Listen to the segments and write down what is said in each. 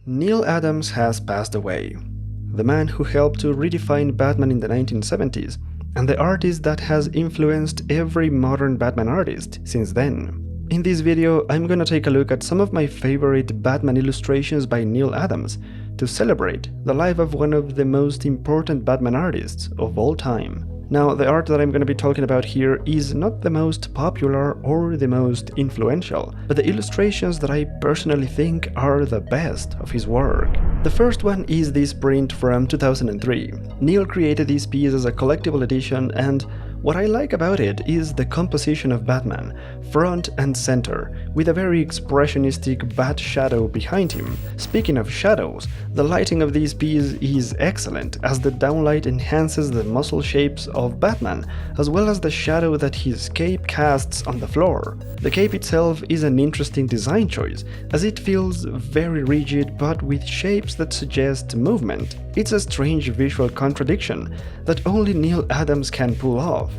Neal Adams has passed away. The man who helped to redefine Batman in the 1970s, and the artist that has influenced every modern Batman artist since then. In this video, I'm gonna take a look at some of my favorite Batman illustrations by Neal Adams to celebrate the life of one of the most important Batman artists of all time. Now, the art that I'm going to be talking about here is not the most popular or the most influential, but the illustrations that I personally think are the best of his work. The first one is this print from 2003. Neal created this piece as a collectible edition, and what I like about it is the composition of Batman, front and center, with a very expressionistic bat shadow behind him. Speaking of shadows, the lighting of this piece is excellent, as the downlight enhances the muscle shapes of Batman, as well as the shadow that his cape casts on the floor. The cape itself is an interesting design choice, as it feels very rigid but with shapes that suggest movement. It's a strange visual contradiction that only Neal Adams can pull off.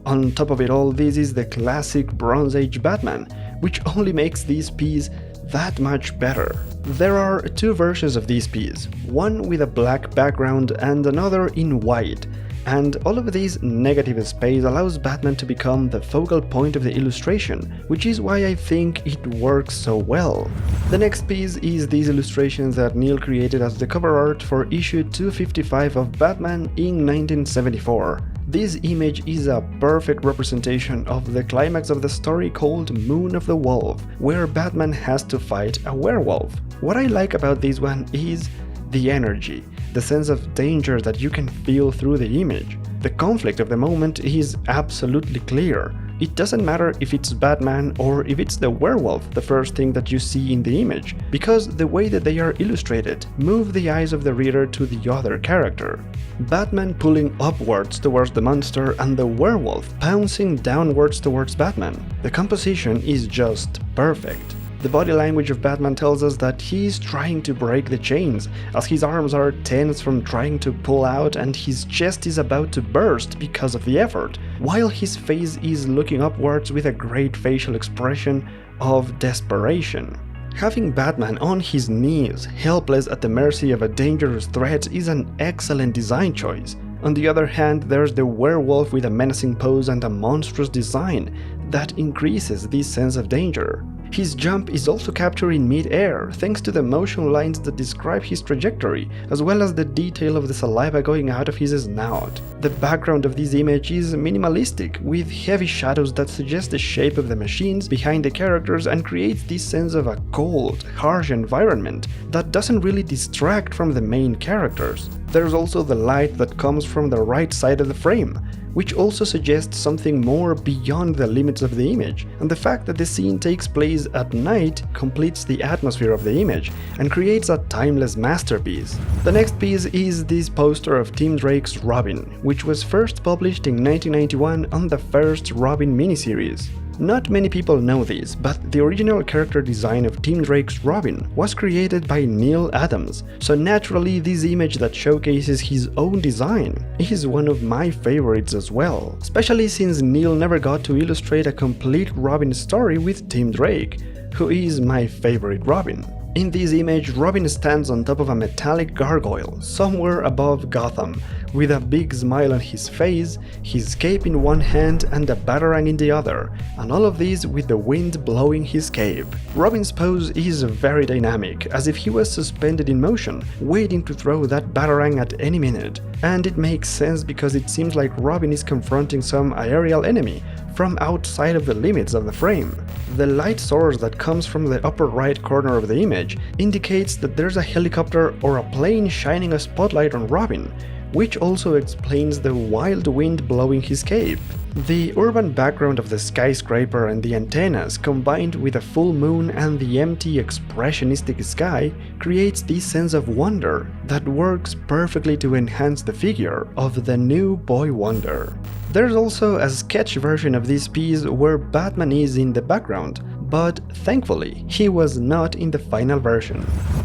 On top of it all, this is the classic Bronze Age Batman, which only makes this piece that much better. There are two versions of this piece, one with a black background and another in white, and all of this negative space allows Batman to become the focal point of the illustration, which is why I think it works so well. The next piece is this illustration that Neal created as the cover art for issue 255 of Batman in 1974. This image is a perfect representation of the climax of the story called Moon of the Wolf, where Batman has to fight a werewolf. What I like about this one is the energy, the sense of danger that you can feel through the image. The conflict of the moment is absolutely clear. It doesn't matter if it's Batman or if it's the werewolf, the first thing that you see in the image, because the way that they are illustrated move the eyes of the reader to the other character. Batman pulling upwards towards the monster and the werewolf pouncing downwards towards Batman. The composition is just perfect. The body language of Batman tells us that he is trying to break the chains, as his arms are tense from trying to pull out and his chest is about to burst because of the effort, while his face is looking upwards with a great facial expression of desperation. Having Batman on his knees, helpless at the mercy of a dangerous threat, is an excellent design choice. On the other hand, there's the werewolf with a menacing pose and a monstrous design that increases this sense of danger. His jump is also captured in mid-air, thanks to the motion lines that describe his trajectory, as well as the detail of the saliva going out of his snout. The background of this image is minimalistic, with heavy shadows that suggest the shape of the machines behind the characters and creates this sense of a cold, harsh environment that doesn't really distract from the main characters. There's also the light that comes from the right side of the frame, which also suggests something more beyond the limits of the image, and the fact that the scene takes place at night completes the atmosphere of the image and creates a timeless masterpiece. The next piece is this poster of Tim Drake's Robin, which was first published in 1991 on the first Robin miniseries. Not many people know this, but the original character design of Tim Drake's Robin was created by Neal Adams, so naturally this image that showcases his own design is one of my favorites as well, especially since Neal never got to illustrate a complete Robin story with Tim Drake, who is my favorite Robin. In this image, Robin stands on top of a metallic gargoyle, somewhere above Gotham, with a big smile on his face, his cape in one hand and a batarang in the other, and all of this with the wind blowing his cape. Robin's pose is very dynamic, as if he was suspended in motion, waiting to throw that batarang at any minute. And it makes sense because it seems like Robin is confronting some aerial enemy from outside of the limits of the frame. The light source that comes from the upper right corner of the image indicates that there's a helicopter or a plane shining a spotlight on Robin, which also explains the wild wind blowing his cape. The urban background of the skyscraper and the antennas, combined with a full moon and the empty, expressionistic sky, creates this sense of wonder that works perfectly to enhance the figure of the new Boy Wonder. There's also a sketch version of this piece where Batman is in the background, but thankfully he was not in the final version.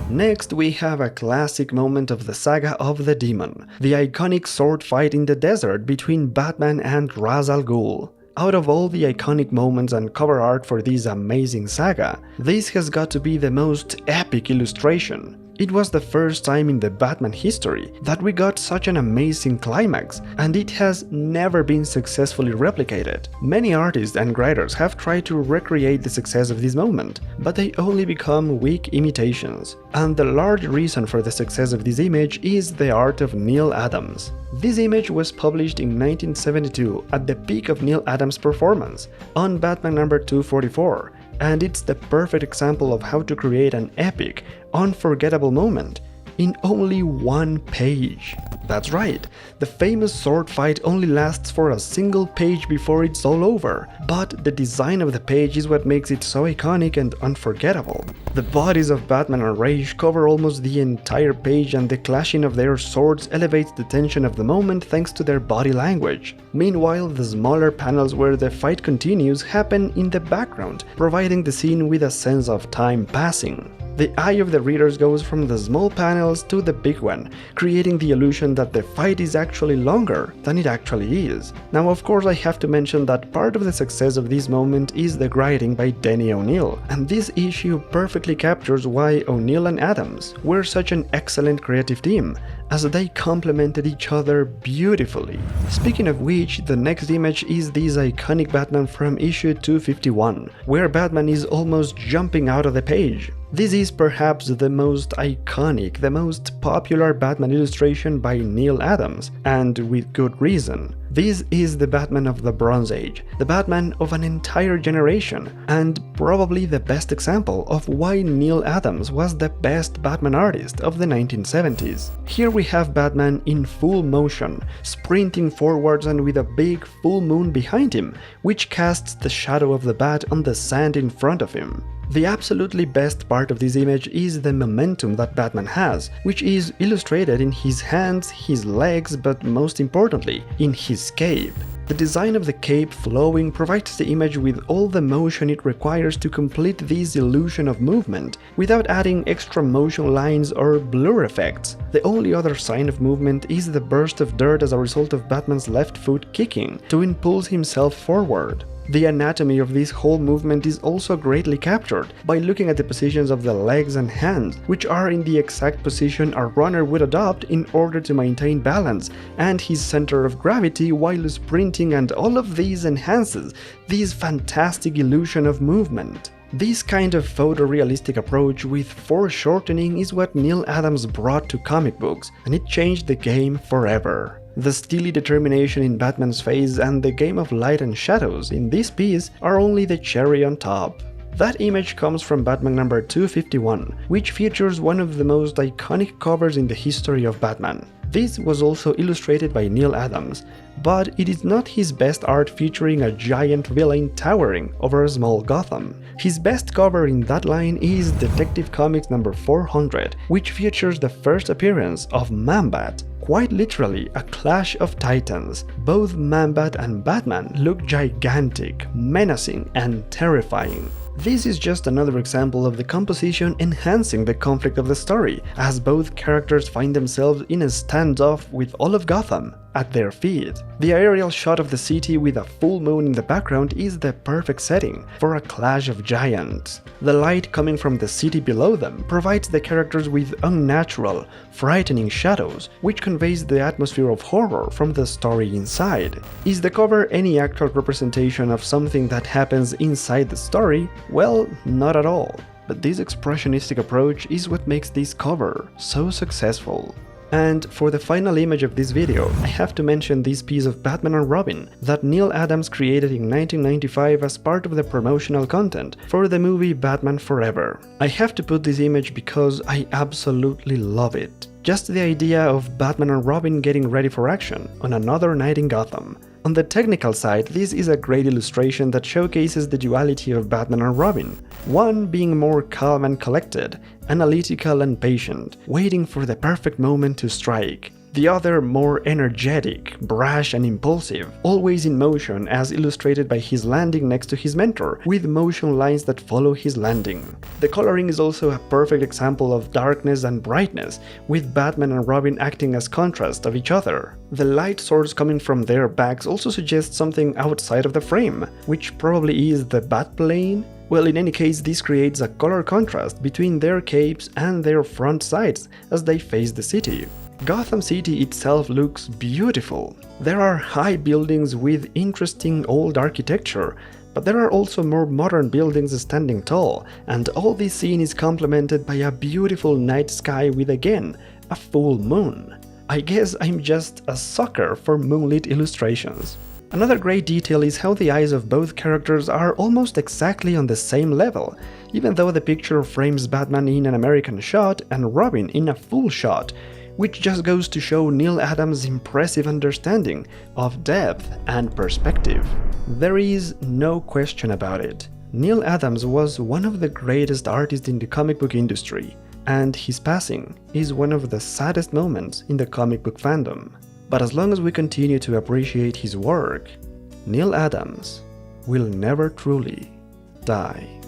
Next we have a classic moment of the saga of the Demon, the iconic sword fight in the desert between Batman and Ra's al Ghul. Out of all the iconic moments and cover art for this amazing saga, this has got to be the most epic illustration. It was the first time in the Batman history that we got such an amazing climax, and it has never been successfully replicated. Many artists and writers have tried to recreate the success of this moment, but they only become weak imitations. And the large reason for the success of this image is the art of Neal Adams. This image was published in 1972 at the peak of Neal Adams' performance on Batman number 244, and it's the perfect example of how to create an epic, unforgettable moment in only one page. That's right, the famous sword fight only lasts for a single page before it's all over, but the design of the page is what makes it so iconic and unforgettable. The bodies of Batman and Rage cover almost the entire page, and the clashing of their swords elevates the tension of the moment thanks to their body language. Meanwhile, the smaller panels where the fight continues happen in the background, providing the scene with a sense of time passing. The eye of the readers goes from the small panels to the big one, creating the illusion that the fight is actually longer than it actually is. Now, of course, I have to mention that part of the success of this moment is the writing by Denny O'Neil, and this issue perfectly captures why O'Neil and Adams were such an excellent creative team, as they complemented each other beautifully. Speaking of which, the next image is this iconic Batman from issue 251, where Batman is almost jumping out of the page. This is perhaps the most iconic, the most popular Batman illustration by Neal Adams, and with good reason. This is the Batman of the Bronze Age, the Batman of an entire generation, and probably the best example of why Neal Adams was the best Batman artist of the 1970s. Here we have Batman in full motion, sprinting forwards and with a big full moon behind him, which casts the shadow of the bat on the sand in front of him. The absolutely best part of this image is the momentum that Batman has, which is illustrated in his hands, his legs, but most importantly, in his cape. The design of the cape flowing provides the image with all the motion it requires to complete this illusion of movement, without adding extra motion lines or blur effects. The only other sign of movement is the burst of dirt as a result of Batman's left foot kicking to impulse himself forward. The anatomy of this whole movement is also greatly captured by looking at the positions of the legs and hands, which are in the exact position a runner would adopt in order to maintain balance and his center of gravity while sprinting, and all of these enhances this fantastic illusion of movement. This kind of photorealistic approach with foreshortening is what Neal Adams brought to comic books, and it changed the game forever. The steely determination in Batman's face and the game of light and shadows in this piece are only the cherry on top. That image comes from Batman number 251, which features one of the most iconic covers in the history of Batman. This was also illustrated by Neal Adams, but it is not his best art featuring a giant villain towering over a small Gotham. His best cover in that line is Detective Comics number 400, which features the first appearance of Man-Bat. Quite literally a clash of titans. Both Man-Bat and Batman look gigantic, menacing, and terrifying. This is just another example of the composition enhancing the conflict of the story, as both characters find themselves in a standoff with all of Gotham at their feet. The aerial shot of the city with a full moon in the background is the perfect setting for a clash of giants. The light coming from the city below them provides the characters with unnatural, frightening shadows, which conveys the atmosphere of horror from the story inside. Is the cover any actual representation of something that happens inside the story? Well, not at all. But this expressionistic approach is what makes this cover so successful. And for the final image of this video, I have to mention this piece of Batman and Robin that Neal Adams created in 1995 as part of the promotional content for the movie Batman Forever. I have to put this image because I absolutely love it. Just the idea of Batman and Robin getting ready for action on another night in Gotham. On the technical side, this is a great illustration that showcases the duality of Batman and Robin, one being more calm and collected, analytical and patient, waiting for the perfect moment to strike. The other more energetic, brash and impulsive, always in motion as illustrated by his landing next to his mentor, with motion lines that follow his landing. The coloring is also a perfect example of darkness and brightness, with Batman and Robin acting as contrast of each other. The light source coming from their backs also suggests something outside of the frame, which probably is the Batplane. Well, in any case, this creates a color contrast between their capes and their front sides as they face the city. Gotham City itself looks beautiful. There are high buildings with interesting old architecture, but there are also more modern buildings standing tall, and all this scene is complemented by a beautiful night sky with, again, a full moon. I guess I'm just a sucker for moonlit illustrations. Another great detail is how the eyes of both characters are almost exactly on the same level, even though the picture frames Batman in an American shot and Robin in a full shot, which just goes to show Neal Adams' impressive understanding of depth and perspective. There is no question about it. Neal Adams was one of the greatest artists in the comic book industry, and his passing is one of the saddest moments in the comic book fandom. But as long as we continue to appreciate his work, Neal Adams will never truly die.